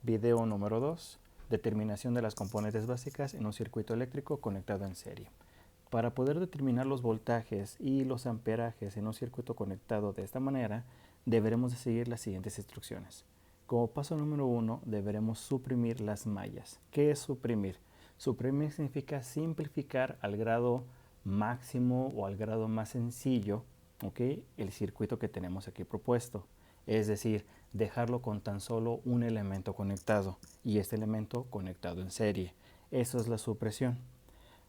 Video número 2. Determinación de las componentes básicas en un circuito eléctrico conectado en serie. Para poder determinar los voltajes y los amperajes en un circuito conectado de esta manera, deberemos de seguir las siguientes instrucciones. Como paso número 1, deberemos suprimir las mallas. ¿Qué es suprimir? Suprimir significa simplificar al grado máximo o al grado más sencillo, el circuito que tenemos aquí propuesto. Es decir, dejarlo con tan solo un elemento conectado y este elemento conectado en serie. Eso es la supresión.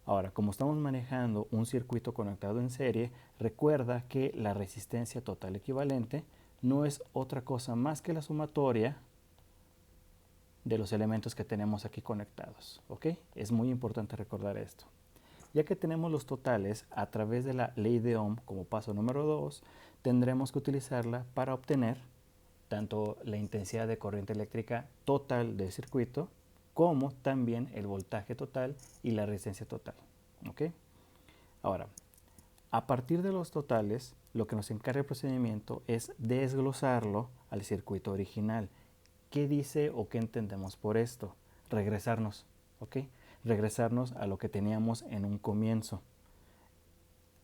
Ahora, como estamos manejando un circuito conectado en serie, recuerda que la resistencia total equivalente no es otra cosa más que la sumatoria de los elementos que tenemos aquí conectados. ¿Ok? Es muy importante recordar esto. Ya que tenemos los totales a través de la ley de Ohm como paso número 2, tendremos que utilizarla para obtener tanto la intensidad de corriente eléctrica total del circuito como también el voltaje total y la resistencia total. ¿Ok? Ahora, a partir de los totales, lo que nos encarga el procedimiento es desglosarlo al circuito original. ¿Qué dice o qué entendemos por esto? Regresarnos, ¿ok? Regresarnos a lo que teníamos en un comienzo.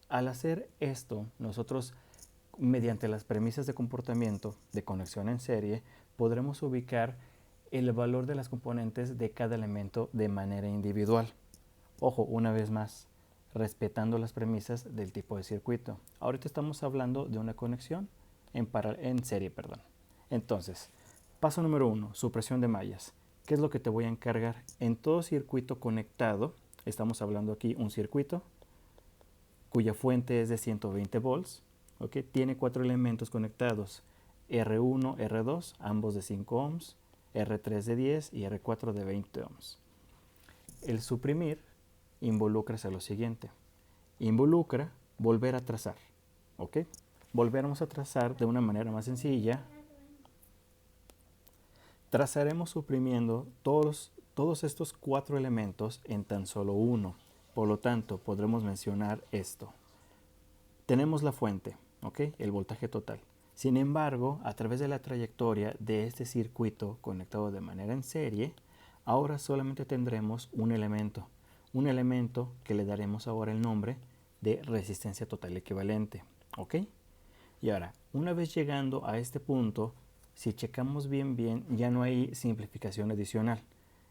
Al hacer esto, nosotros, mediante las premisas de comportamiento de conexión en serie, podremos ubicar el valor de las componentes de cada elemento de manera individual. Ojo, una vez más, respetando las premisas del tipo de circuito. Ahorita estamos hablando de una conexión en serie. Entonces, paso número 1, supresión de mallas. ¿Qué es lo que te voy a encargar? En todo circuito conectado, estamos hablando aquí un circuito cuya fuente es de 120 volts, ¿okay? Tiene 4 elementos conectados, R1, R2, ambos de 5 ohms, R3 de 10 y R4 de 20 ohms. El suprimir involucra a lo siguiente. Involucra volver a trazar, ¿ok? Volveremos a trazar de una manera más sencilla. Trazaremos suprimiendo todos estos 4 elementos en tan solo uno. Por lo tanto, podremos mencionar esto. Tenemos la fuente, ¿ok? El voltaje total. Sin embargo, a través de la trayectoria de este circuito conectado de manera en serie, ahora solamente tendremos un elemento que le daremos ahora el nombre de resistencia total equivalente, ¿ok? Y ahora, una vez llegando a este punto, si checamos bien, ya no hay simplificación adicional.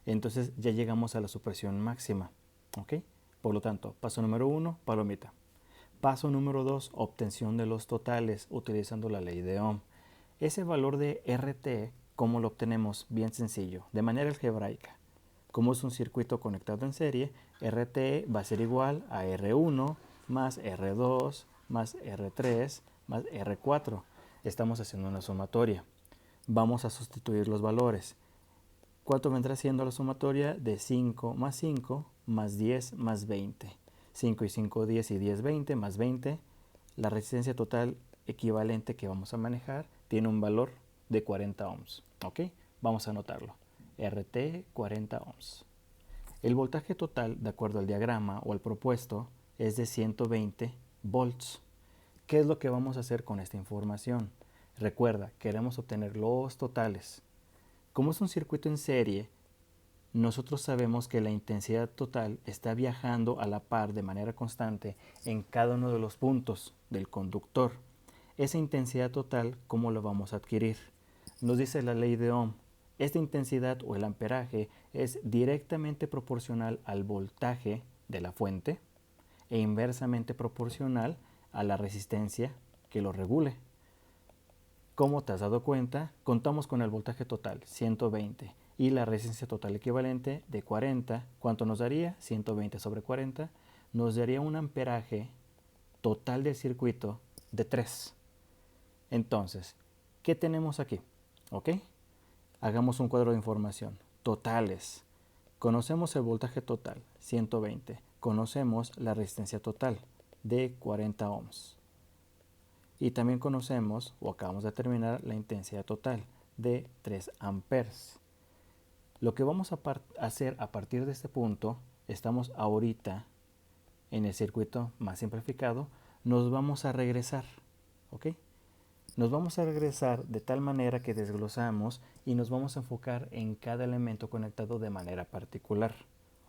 Entonces ya llegamos a la supresión máxima, ¿ok? Por lo tanto, paso número 1, palomita. Paso número 2, obtención de los totales utilizando la ley de Ohm. Ese valor de RT, ¿cómo lo obtenemos? Bien sencillo, de manera algebraica. Como es un circuito conectado en serie, RT va a ser igual a R1 más R2 más R3 más R4. Estamos haciendo una sumatoria. Vamos a sustituir los valores. ¿Cuánto vendrá siendo la sumatoria de 5 más 5 más 10 más 20? 5 y 5, 10 y 10, 20 más 20. La resistencia total equivalente que vamos a manejar tiene un valor de 40 ohms. ¿Ok? Vamos a anotarlo. RT 40 ohms. El voltaje total, de acuerdo al diagrama o al propuesto, es de 120 volts. ¿Qué es lo que vamos a hacer con esta información? Recuerda, queremos obtener los totales. Como es un circuito en serie, nosotros sabemos que la intensidad total está viajando a la par de manera constante en cada uno de los puntos del conductor. Esa intensidad total, ¿cómo la vamos a adquirir? Nos dice la ley de Ohm. Esta intensidad o el amperaje es directamente proporcional al voltaje de la fuente e inversamente proporcional a la resistencia que lo regule. Como te has dado cuenta, contamos con el voltaje total, 120, y la resistencia total equivalente de 40. ¿Cuánto nos daría? 120 sobre 40. Nos daría un amperaje total del circuito de 3. Entonces, ¿qué tenemos aquí? ¿Ok? Hagamos un cuadro de información. Totales. Conocemos el voltaje total, 120. Conocemos la resistencia total, de 40 ohms. Y también conocemos, o acabamos de determinar, la intensidad total, de 3 amperes. Lo que vamos a hacer a partir de este punto, estamos ahorita en el circuito más simplificado, nos vamos a regresar, ¿ok? Nos vamos a regresar de tal manera que desglosamos y nos vamos a enfocar en cada elemento conectado de manera particular.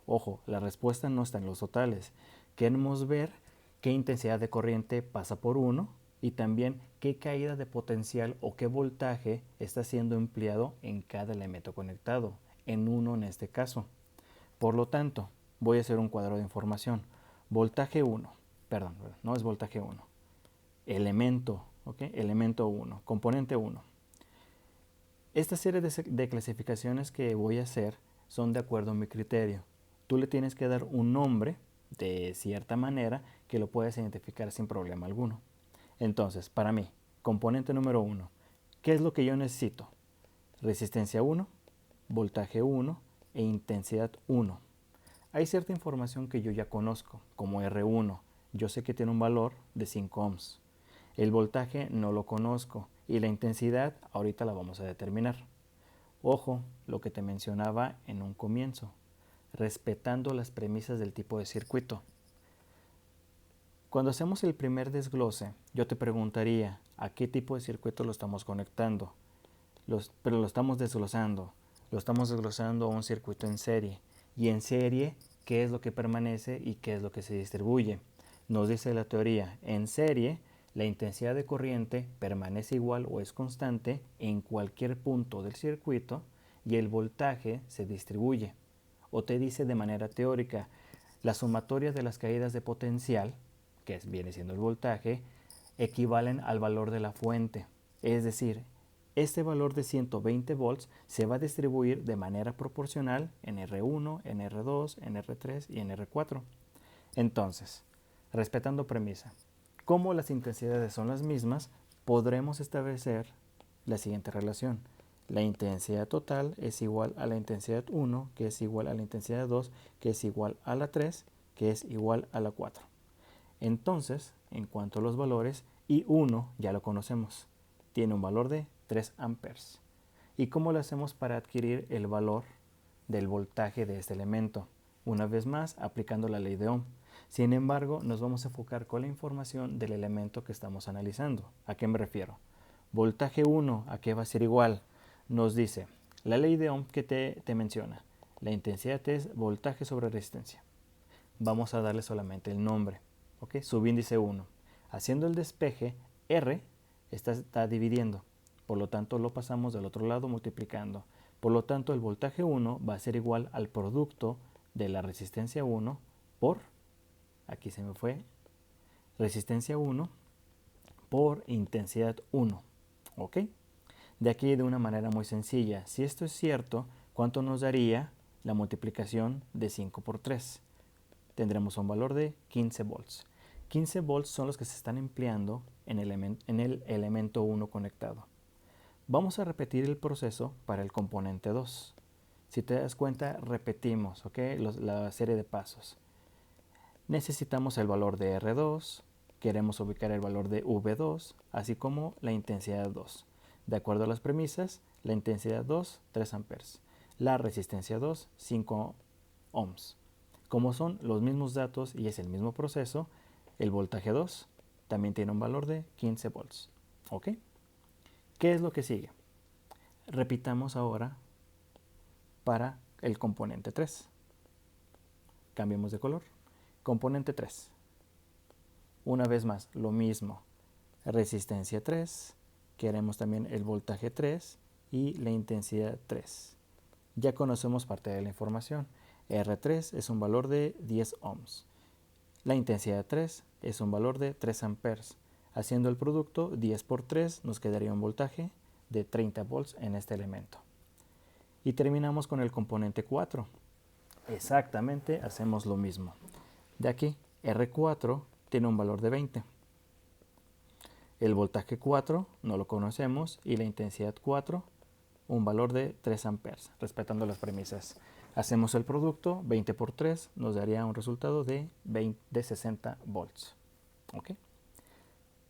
Ojo, la respuesta no está en los totales. Queremos ver qué intensidad de corriente pasa por uno y también qué caída de potencial o qué voltaje está siendo empleado en cada elemento conectado, en uno en este caso. Por lo tanto, voy a hacer un cuadro de información. Voltaje 1, perdón, no es voltaje 1. Elemento, ¿ok? Elemento 1, componente 1. Esta serie de clasificaciones que voy a hacer son de acuerdo a mi criterio. Tú le tienes que dar un nombre de cierta manera que lo puedas identificar sin problema alguno. Entonces, para mí, componente número 1, ¿qué es lo que yo necesito? Resistencia 1, voltaje 1 e intensidad 1. Hay cierta información que yo ya conozco, como R1. Yo sé que tiene un valor de 5 ohms. El voltaje no lo conozco y la intensidad ahorita la vamos a determinar. Ojo, lo que te mencionaba en un comienzo, respetando las premisas del tipo de circuito. Cuando hacemos el primer desglose, yo te preguntaría a qué tipo de circuito lo estamos conectando, pero lo estamos desglosando. Lo estamos desglosando a un circuito en serie. Y en serie, ¿qué es lo que permanece y qué es lo que se distribuye? Nos dice la teoría, en serie, la intensidad de corriente permanece igual o es constante en cualquier punto del circuito y el voltaje se distribuye. O te dice de manera teórica, la sumatoria de las caídas de potencial, que viene siendo el voltaje, equivalen al valor de la fuente. Es decir, este valor de 120 volts se va a distribuir de manera proporcional en R1, en R2, en R3 y en R4. Entonces, respetando premisa, como las intensidades son las mismas, podremos establecer la siguiente relación. La intensidad total es igual a la intensidad 1, que es igual a la intensidad 2, que es igual a la 3, que es igual a la 4. Entonces, en cuanto a los valores, I1 ya lo conocemos. Tiene un valor de 3 amperes. ¿Y cómo lo hacemos para adquirir el valor del voltaje de este elemento? Una vez más, aplicando la ley de Ohm. Sin embargo, nos vamos a enfocar con la información del elemento que estamos analizando. ¿A qué me refiero? Voltaje 1, ¿a qué va a ser igual? Nos dice la ley de Ohm que te menciona. La intensidad es voltaje sobre resistencia. Vamos a darle solamente el nombre. ¿Okay? Subíndice 1. Haciendo el despeje, R está dividiendo. Por lo tanto, lo pasamos del otro lado multiplicando. Por lo tanto, el voltaje 1 va a ser igual al producto de la resistencia 1 por, aquí se me fue, resistencia 1 por intensidad 1. ¿Ok? De aquí de una manera muy sencilla. Si esto es cierto, ¿cuánto nos daría la multiplicación de 5 por 3? Tendremos un valor de 15 volts. 15 volts son los que se están empleando en el elemento 1 conectado. Vamos a repetir el proceso para el componente 2. Si te das cuenta, repetimos la serie de pasos. Necesitamos el valor de R2, queremos ubicar el valor de V2, así como la intensidad 2. De acuerdo a las premisas, la intensidad 2, 3 amperes. La resistencia 2, 5 ohms. Como son los mismos datos y es el mismo proceso, el voltaje 2 también tiene un valor de 15 volts. ¿Ok? ¿Qué es lo que sigue? Repitamos ahora para el componente 3. Cambiemos de color. Componente 3. Una vez más, lo mismo. Resistencia 3. Queremos también el voltaje 3 y la intensidad 3. Ya conocemos parte de la información. R3 es un valor de 10 ohms. La intensidad 3 es un valor de 3 amperes. Haciendo el producto 10 por 3 nos quedaría un voltaje de 30 volts en este elemento. Y terminamos con el componente 4. Exactamente hacemos lo mismo. De aquí, R4 tiene un valor de 20. El voltaje 4 no lo conocemos y la intensidad 4 un valor de 3 amperes, respetando las premisas. Hacemos el producto, 20 por 3 nos daría un resultado de 60 volts. ¿Okay?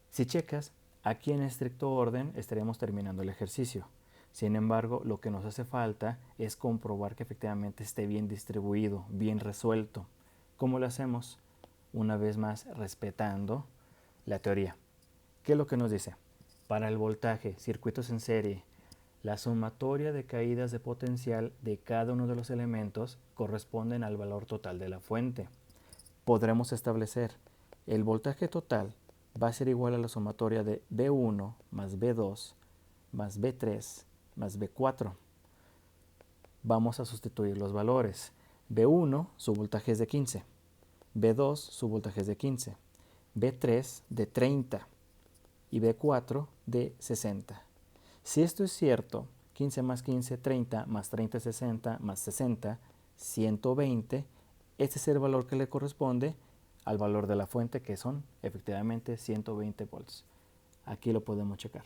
Si checas, aquí en estricto orden estaremos terminando el ejercicio. Sin embargo, lo que nos hace falta es comprobar que efectivamente esté bien distribuido, bien resuelto. ¿Cómo lo hacemos? Una vez más, respetando la teoría. ¿Qué es lo que nos dice? Para el voltaje, circuitos en serie, la sumatoria de caídas de potencial de cada uno de los elementos corresponden al valor total de la fuente. Podremos establecer el voltaje total va a ser igual a la sumatoria de B1 más B2 más B3 más B4. Vamos a sustituir los valores. B1 su voltaje es de 15, B2 su voltaje es de 15, B3 de 30 y B4 de 60. Si esto es cierto, 15 más 15, 30, más 30, 60, más 60, 120, este es el valor que le corresponde al valor de la fuente, que son efectivamente 120 volts. Aquí lo podemos checar.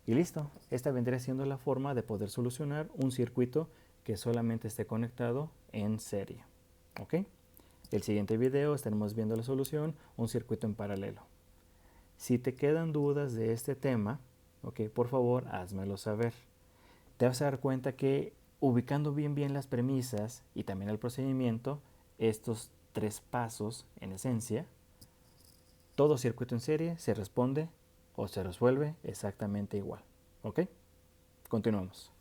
Y listo, esta vendría siendo la forma de poder solucionar un circuito que solamente esté conectado en serie. ¿Ok? El siguiente video estaremos viendo la solución, un circuito en paralelo. Si te quedan dudas de este tema, ¿ok? Por favor, házmelo saber. Te vas a dar cuenta que ubicando bien las premisas y también el procedimiento, estos 3 pasos en esencia, todo circuito en serie se responde o se resuelve exactamente igual. ¿Ok? Continuamos.